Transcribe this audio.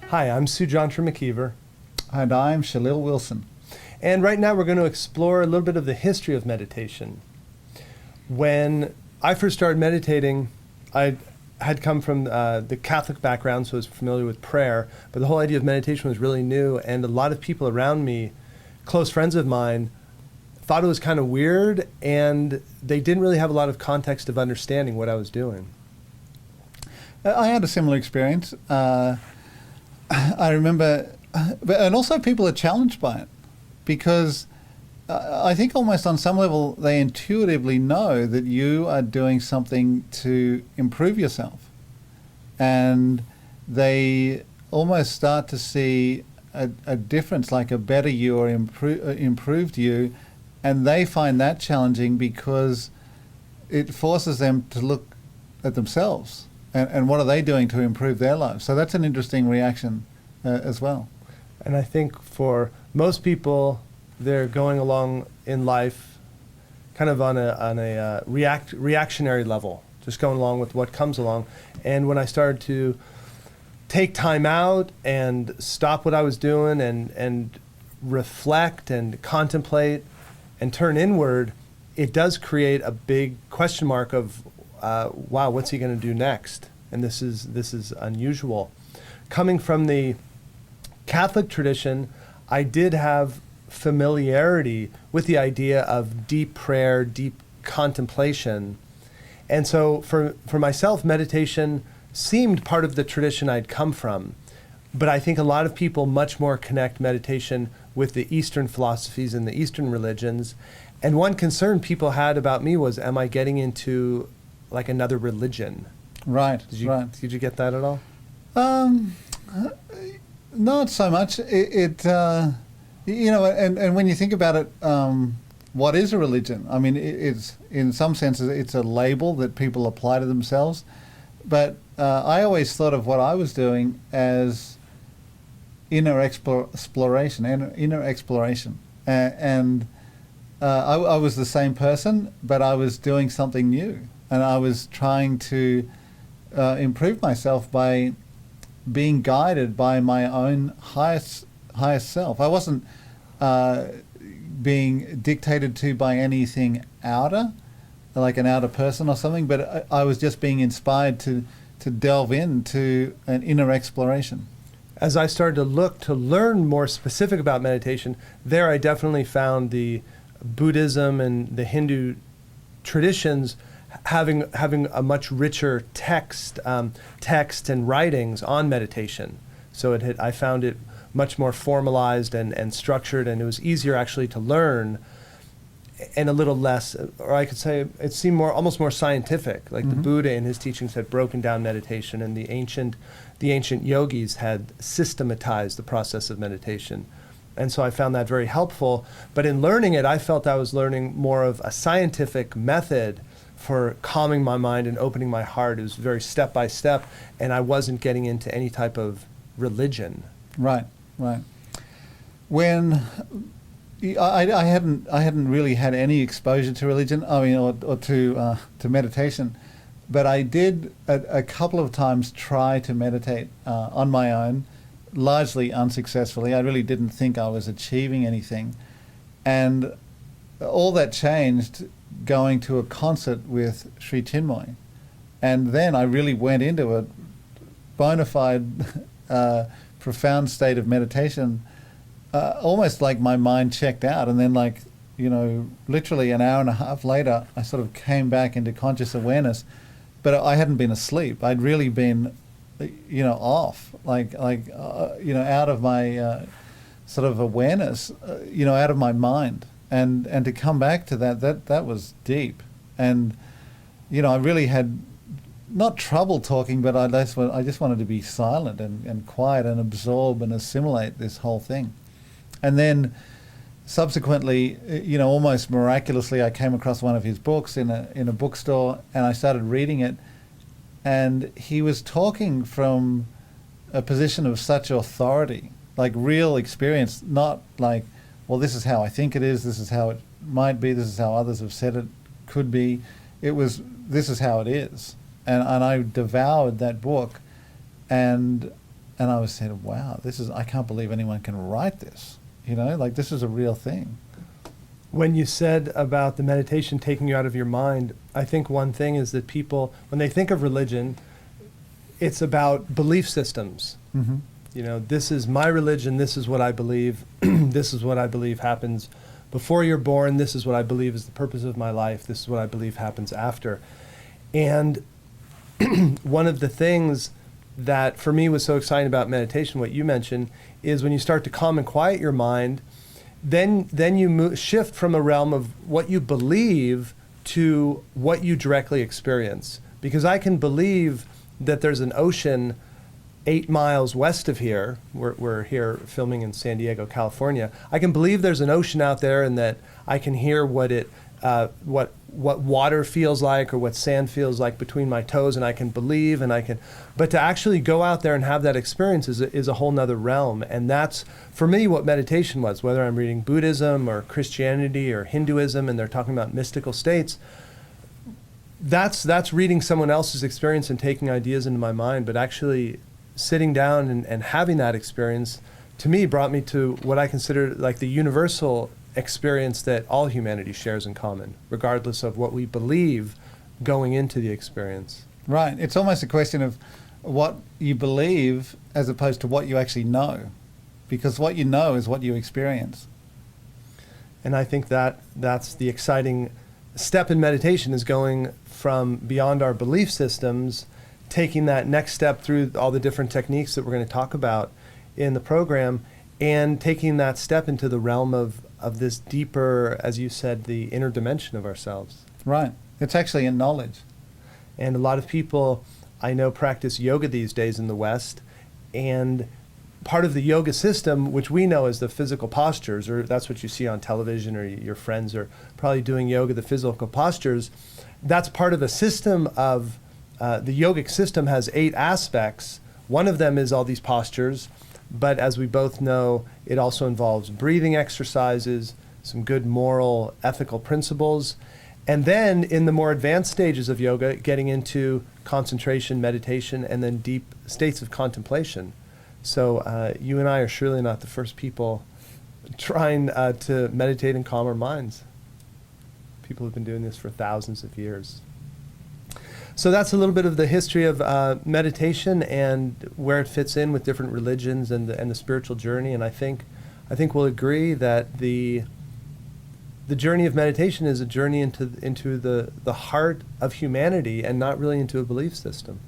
Hi, I'm Sujantra McKeever. And I'm Shalil Wilson. And right now we're going to explore a little bit of the history of meditation. When I first started meditating, I had come from the Catholic background, so I was familiar with prayer, but the whole idea of meditation was really new, and a lot of people around me, close friends of mine, thought it was kind of weird, and they didn't really have a lot of context of understanding what I was doing. I had a similar experience. I remember, and also people are challenged by it because I think almost on some level they intuitively know that you are doing something to improve yourself, and they almost start to see a difference, like a better you or improved you, and they find that challenging because it forces them to look at themselves and what are they doing to improve their lives. So that's an interesting reaction as well. And I think for most people, they're going along in life kind of on a reactionary level, just going along with what comes along. And when I started to take time out and stop what I was doing and reflect and contemplate and turn inward, it does create a big question mark of, wow, what's he going to do next? And this is unusual. Coming from the Catholic tradition, I did have familiarity with the idea of deep prayer, deep contemplation. And so for myself, meditation seemed part of the tradition I'd come from. But I think a lot of people much more connect meditation with the Eastern philosophies and the Eastern religions. And one concern people had about me was, am I getting into like another religion? Right. Did you get that at all? Not so much. And when you think about it, what is a religion? I mean, it's in some senses it's a label that people apply to themselves. But I always thought of what I was doing as inner exploration. And I was the same person, but I was doing something new, and I was trying to improve myself by being guided by my own highest self. I wasn't being dictated to by anything outer, like an outer person or something, but I was just being inspired to delve into an inner exploration. As I started to look to learn more specific about meditation, there I definitely found the Buddhism and the Hindu traditions having a much richer text and writings on meditation. So I found it much more formalized and structured, and it was easier actually to learn, and a little less, or I could say it seemed almost more scientific. Like the Buddha in his teachings had broken down meditation, and the ancient yogis had systematized the process of meditation. And so I found that very helpful. But in learning it, I felt I was learning more of a scientific method for calming my mind and opening my heart. It was very step by step, and I wasn't getting into any type of religion. Right. When I hadn't really had any exposure to religion, I mean, or to meditation, but I did a couple of times try to meditate on my own, largely unsuccessfully. I really didn't think I was achieving anything, and all that changed going to a concert with Sri Chinmoy, and then I really went into a bona fide, profound state of meditation. Almost like my mind checked out, and then literally an hour and a half later, I sort of came back into conscious awareness, but I hadn't been asleep. I'd really been, off, out of my sort of awareness, out of my mind, and to come back to that was deep, and I really had not trouble talking, but I just wanted to be silent and quiet and absorb and assimilate this whole thing. And then subsequently, almost miraculously, I came across one of his books in a bookstore, and I started reading it. And he was talking from a position of such authority, like real experience, not like, well, this is how I think it is, this is how it might be, this is how others have said it could be. It was, this is how it is. and I devoured that book, and I was saying, wow, I can't believe anyone can write this. Like this is a real thing. When you said about the meditation taking you out of your mind, I think one thing is that people, when they think of religion, it's about belief systems. Mm-hmm. This is my religion, this is what I believe, this is what I believe happens before you're born, this is what I believe is the purpose of my life, this is what I believe happens after. And one of the things that for me was so exciting about meditation, what you mentioned, is when you start to calm and quiet your mind, then you shift from a realm of what you believe to what you directly experience. Because I can believe that there's an ocean 8 miles west of here. We're here filming in San Diego, California. I can believe there's an ocean out there, and that I can hear what water feels like or what sand feels like between my toes, and I can believe, but to actually go out there and have that experience is a whole nother realm. And that's, for me, what meditation was, whether I'm reading Buddhism or Christianity or Hinduism and they're talking about mystical states. That's reading someone else's experience and taking ideas into my mind, but actually sitting down and having that experience, to me, brought me to what I consider like the universal experience that all humanity shares in common, regardless of what we believe going into the experience. Right. It's almost a question of what you believe as opposed to what you actually know, because what you know is what you experience. And I think that's the exciting step in meditation, is going from beyond our belief systems, taking that next step through all the different techniques that we're going to talk about in the program, and taking that step into the realm of this deeper, as you said, the inner dimension of ourselves. Right. It's actually in knowledge. And a lot of people I know practice yoga these days in the West, and part of the yoga system, which we know as the physical postures, or that's what you see on television, or your friends are probably doing yoga, the physical postures, that's part of a system of, the yogic system has 8 aspects. One of them is all these postures, but as we both know, it also involves breathing exercises, some good moral, ethical principles, and then in the more advanced stages of yoga, getting into concentration, meditation, and then deep states of contemplation. So you and I are surely not the first people trying to meditate and calm our minds. People have been doing this for thousands of years. So that's a little bit of the history of meditation and where it fits in with different religions and the spiritual journey. And I think we'll agree that the journey of meditation is a journey into the heart of humanity, and not really into a belief system.